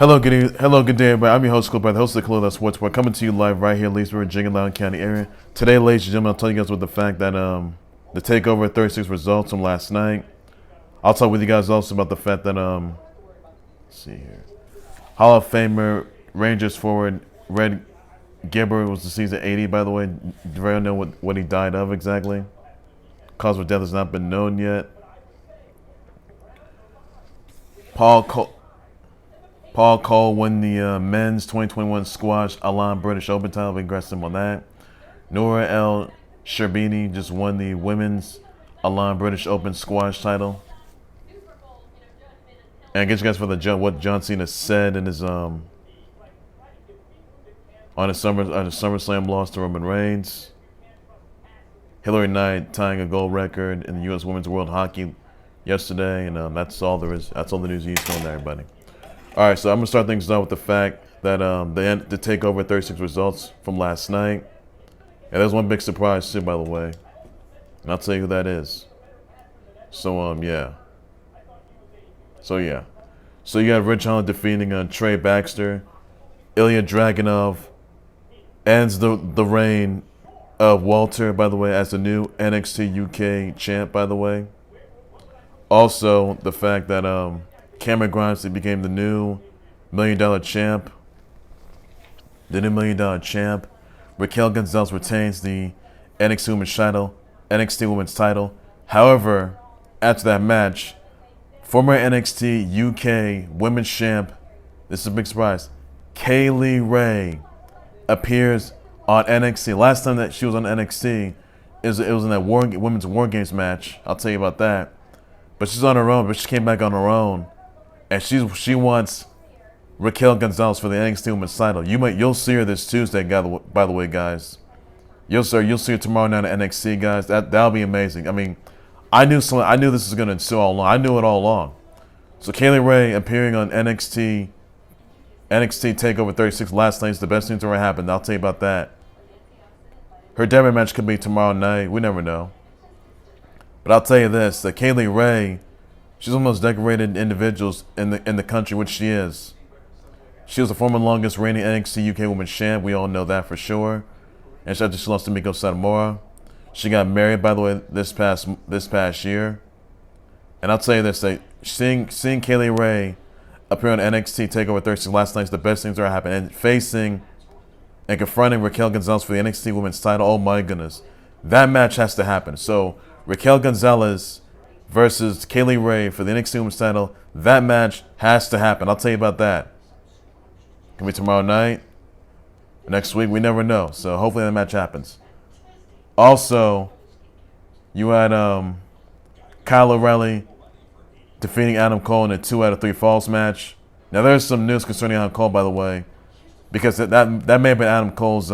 Hello, good day, everybody. I'm your host, Coll, the host of the Coll Sports Bar, coming to you live right here in Leesburg, Jigalow County area. Today, ladies and gentlemen, I'll tell you guys with the fact that the Takeover 36 results from last night. I'll talk with you guys also about the fact that let's see here, Hall of Famer Rangers forward Red Gibbert was deceased at 80. By the way, do you know what he died of exactly? Cause of death has not been known yet. Paul Coll won the men's 2021 squash Allam British Open title. We congrats him on that. Nour Sherbini just won the women's Allam British Open squash title. And I get you guys for what John Cena said in his on his Summerslam loss to Roman Reigns. Hilary Knight tying a gold record in the U.S. Women's World Hockey yesterday, and that's all there is. That's all the news you need to know there, everybody. All right, so I'm gonna start things off with the fact that the Takeover 36 results from last night. And there's one big surprise too, by the way, and I'll tell you who that is. So yeah. So you got Rich Holland defeating Trey, Baxter. Ilja Dragunov ends the reign of Walter, by the way, as the new NXT UK champ, by the way. Also, the fact that Cameron Grimes became the new $1 million champ. The new $1 million champ. Raquel Gonzalez retains the NXT Women's title. However, after that match, former NXT UK Women's champ, this is a big surprise, Kaylee Ray appears on NXT. Last time that she was on NXT, it was in that Women's War Games match. I'll tell you about that. But she's on her own, but she came back on her own. And she wants Raquel Gonzalez for the NXT Women's title. You'll see her this Tuesday, by the way, guys. You'll see her tomorrow night at NXT, guys. That'll be amazing. I mean, I knew this was gonna ensue all along. I knew it all along. So Kaylee Ray appearing on NXT Takeover 36 last night is the best thing to ever happen. I'll tell you about that. Her debut match could be tomorrow night. We never know. But I'll tell you this: that Kaylee Ray, she's one of the most decorated individuals in the country, which she is. She was the former longest reigning NXT UK Women's Champ. We all know that for sure. And she lost to Miko Satomura. She got married, by the way, this past year. And I'll tell you this: that seeing Kaylee Ray appear on NXT Takeover 36 last night is the best thing to ever happen. And facing and confronting Raquel Gonzalez for the NXT Women's title. Oh my goodness, that match has to happen. So Raquel Gonzalez versus Kaylee Ray for the NXT Women's title. That match has to happen. I'll tell you about that. Can be tomorrow night, next week. We never know. So hopefully that match happens. Also, you had Kyle O'Reilly defeating Adam Cole in a 2 out of 3 falls match. Now there's some news concerning Adam Cole, by the way, because that may have been Adam Cole's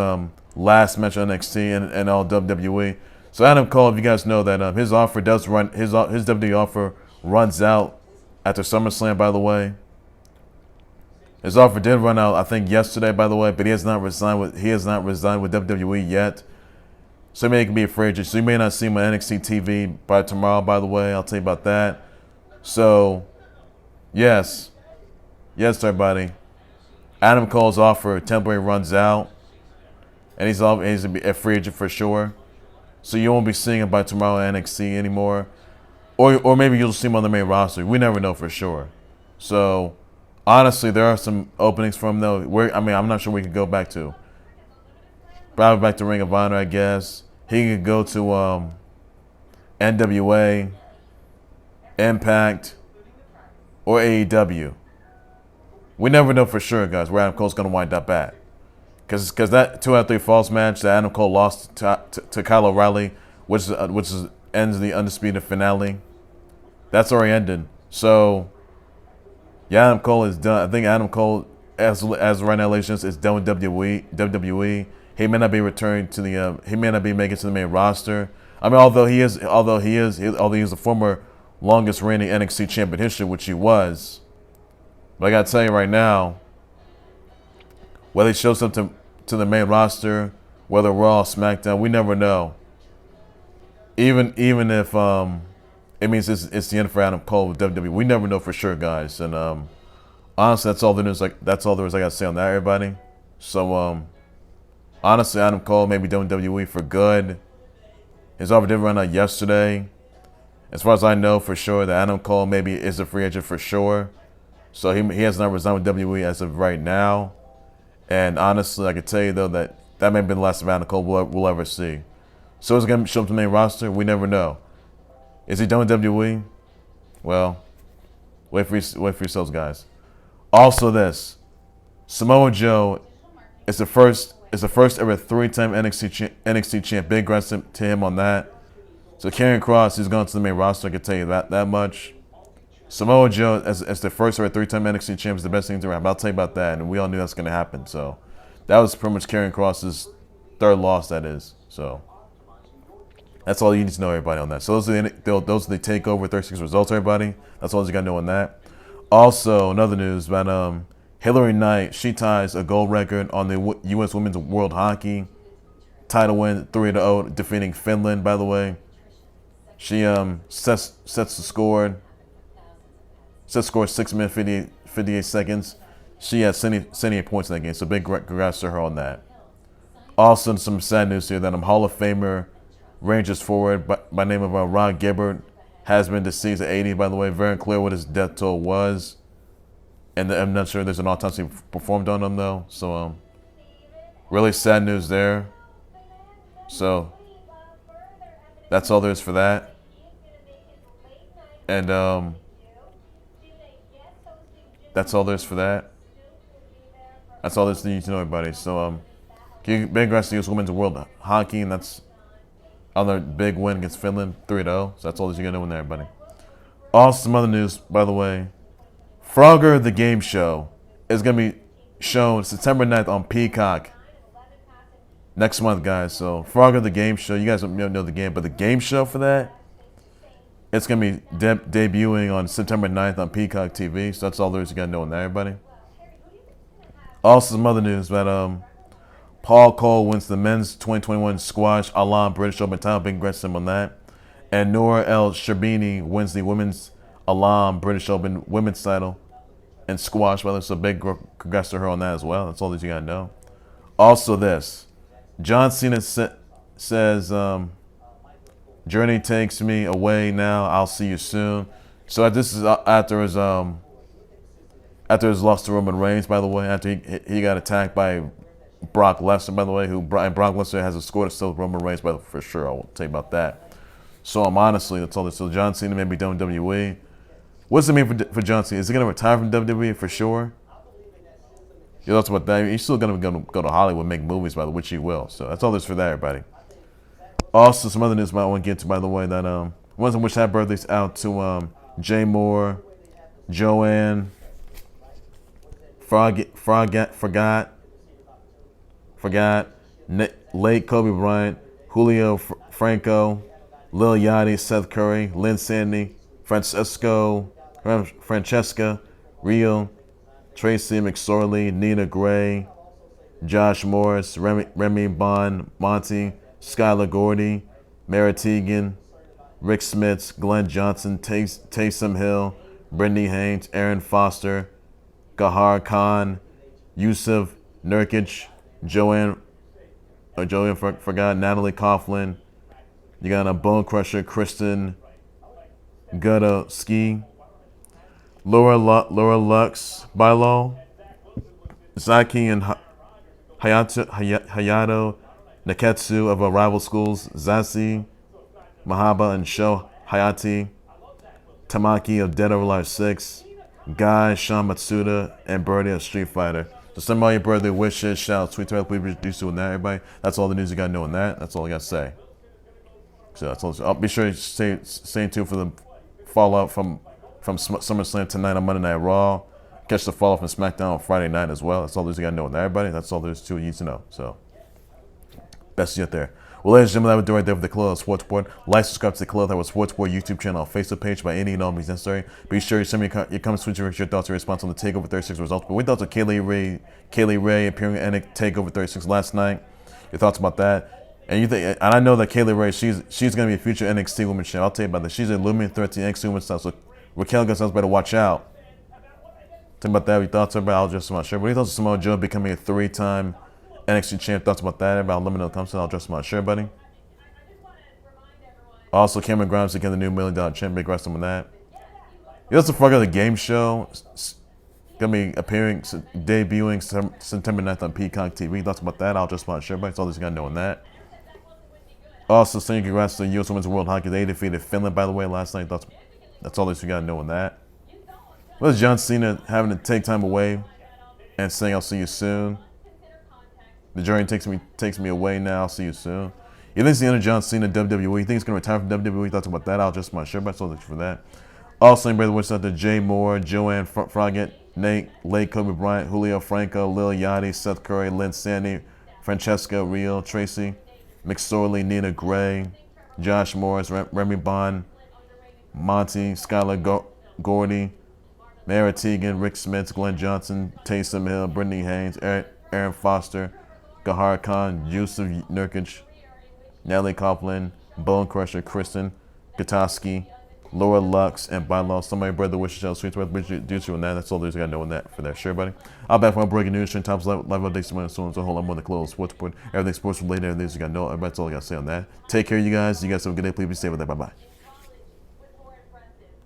last match on NXT and all WWE. So Adam Cole, if you guys know that his offer does run, his WWE offer runs out after SummerSlam, by the way. His offer did run out, I think, yesterday, by the way, but he has not resigned with WWE yet. So he may be a free agent. So you may not see him on NXT TV by tomorrow, by the way. I'll tell you about that. So, yes, everybody. Adam Cole's offer temporarily runs out, and he's a free agent for sure. So you won't be seeing him by tomorrow at NXT anymore. Or maybe you'll see him on the main roster. We never know for sure. So, honestly, there are some openings for him, though. I'm not sure we could go back to. Probably back to Ring of Honor, I guess. He could go to NWA, Impact, or AEW. We never know for sure, guys, where Adam Cole's going to wind up at. Because that 2 out of 3 falls match that Adam Cole lost to Kyle O'Reilly, which ends the Undisputed finale, that's already ended. So, yeah, Adam Cole is done. I think Adam Cole, as right now, ladies and gentlemen, is done with WWE. He may not be returning to the. He may not be making it to the main roster. I mean, although he is the former longest reigning NXT champ in history, which he was. But I gotta tell you right now, whether he shows up to the main roster, whether Raw, SmackDown, we never know. Even if it means it's the end for Adam Cole with WWE, we never know for sure, guys. And honestly, that's all the news. That's all there is I got to say on that, everybody. So, honestly, Adam Cole may be doing WWE for good. His offer did run out yesterday. As far as I know for sure, that Adam Cole maybe is a free agent for sure. So he has not resigned with WWE as of right now. And honestly, I can tell you though that may be the last of Adam Cole we'll ever see. So is he going to show up to the main roster? We never know. Is he done with WWE? Well, wait for yourselves, guys. Also, this Samoa Joe is the first ever 3-time NXT champ. Big congrats to him on that. So Karrion Kross is going to the main roster. I can tell you that much. Samoa Joe as the first ever 3-time NXT champ is the best thing to happen. I'll tell you about that, and we all knew that's going to happen. So that was pretty much Karrion Kross's third loss. That is. So that's all you need to know, everybody, on that. So those are the Takeover 36 results, everybody. That's all you got to know on that. Also, another news about Hilary Knight. She ties a gold record on the U.S. Women's World Hockey title win, 3-0, defeating Finland. By the way, she sets the score. Set score 6 minutes 58 seconds. She had 78 points in that game. So big congrats to her on that. Also, some sad news here that Hall of Famer Rangers forward by name of Ron Gibbert has been deceased at 80. By the way, very unclear what his death toll was, and I'm not sure there's an autopsy performed on him though. So really sad news there. So that's all there is for that. And that's all there is for that. That's all there's need to know, everybody. So big congrats to U.S. Women's World Hockey, and that's another big win against Finland, 3-0. So that's all that you're going to know in there, everybody. Also, some other news, by the way. Frogger the Game Show is going to be shown September 9th on Peacock next month, guys. So Frogger the Game Show, you guys don't know the game, but the game show for that, it's going to be debuting on September 9th on Peacock TV. So that's all there is you got to know in there, everybody. Also, some other news about Paul Coll wins the men's 2021 squash Allam British Open title. Big congrats to him on that. And Nour Sherbini wins the women's Allam British Open women's title in squash. Well, so big congrats to her on that as well. That's all that you got to know. Also, this John Cena says, "Journey takes me away now. I'll see you soon." So this is after his loss to Roman Reigns. By the way, after he got attacked by Brock Lesnar, by the way, and Brock Lesnar has a score to still with Roman Reigns, but for sure, I'll tell you about that. So honestly, that's all this. So John Cena may be done with WWE. What's it mean for John Cena? Is he going to retire from WWE for sure? You know, that's about that. He's still going to go to Hollywood and make movies, by the way, which he will. So that's all this for that, everybody. Also, some other news I want to get to, by the way, that I want to wish happy birthdays out to Jay Moore, Joanne, Forgot, late Kobe Bryant, Julio Franco, Lil Yachty, Seth Curry, Lynn Sandy, Francesca, Rio, Tracy McSorley, Nina Gray, Josh Morris, Remy Bond, Monty, Skylar Gordy, Mara Teagan, Rick Smits, Glenn Johnson, Taysom Hill, Brittany Haynes, Aaron Foster, Gahar Khan, Yusuf Nurkic, Joanne forgot, Natalie Coughlin. You got a Bone Crusher, Kristen Gutta Ski, Laura Lux, Bilo, Zaki and Hayato Neketsu of Rival Schools, Zasi, Mahaba and Sho Hayati, Tamaki of Dead or Alive 6, Guy, Sean Matsuda, and Birdie of Street Fighter. So send all your birthday wishes, shouts, tweet, please reduce to that, everybody. That's all the news you got to know on that. That's all I got to say. So that's all. I'll be sure to stay tuned for the fallout from SummerSlam tonight on Monday Night Raw. Catch the fallout from SmackDown on Friday night as well. That's all there's you got to know on that, everybody. That's all there's to you need to know. So best to get there. Well, ladies and gentlemen, that would do right there with the Club Sports Board. Like, subscribe to the Club Sports Board YouTube channel, Facebook page by any and all means necessary. Be sure you send me your comments, your thoughts, your response on the Takeover 36 results. But we thoughts of Kaylee Ray appearing at NXT Takeover 36 last night. Your thoughts about that? And I know that Kaylee Ray, she's going to be a future NXT Women's Champ. I'll tell you about that. She's a looming 13 NXT Women's style. So Raquel Gonzalez better watch out. Think about that. What you thoughts about? I'll address my shirt. What do you thoughts of Samoa Joe becoming a 3-time NXT Champ? Thoughts about that? About let me know in the comments. I'll address my shirt, buddy. Also, Cameron Grimes became the new $1 Million Champ. Big wrestling on that. He also forgot the game show. Gonna be debuting September 9th on Peacock TV. Thoughts about that? I'll address my shirt, buddy. That's all you gotta know on that. Also, saying congrats to the U.S. Women's World Hockey. They defeated Finland, by the way, last night. That's all you gotta know on that. What is John Cena having to take time away and saying I'll see you soon? The journey takes me away now. I'll see you soon. You think it's the end of John Cena WWE? You think he's gonna retire from WWE? Thoughts about that? I'll adjust my shirt. That's all for that. Also, anybody wish out to Jay Moore, Joanne Froggatt, Nate, Lake, Kobe Bryant, Julio Franco, Lil Yachty, Seth Curry, Lynn Sandy, Francesca Rio, Tracy McSorley, Nina Gray, Josh Morris, Remy Bond, Monty, Skylar Gordy, Mara Teagan, Rick Smith, Glenn Johnson, Taysom Hill, Brittany Haynes, Aaron Foster, Gahar Khan, Yusuf Nurkic, Natalie Copeland, Bone Crusher, Kristen, Gatoski, Laura Lux, and by law, somebody brother wishes out sweet do you on that. That's all there's got to know on that for that. Sure, buddy. I'll back for breaking news, trend tops, live updates, so on. So hold on, I'm on the close sports report, everything sports related, everything you got to know. That's all I got to say on that. Take care, you guys. You guys have a good day. Please be safe with that. Bye bye.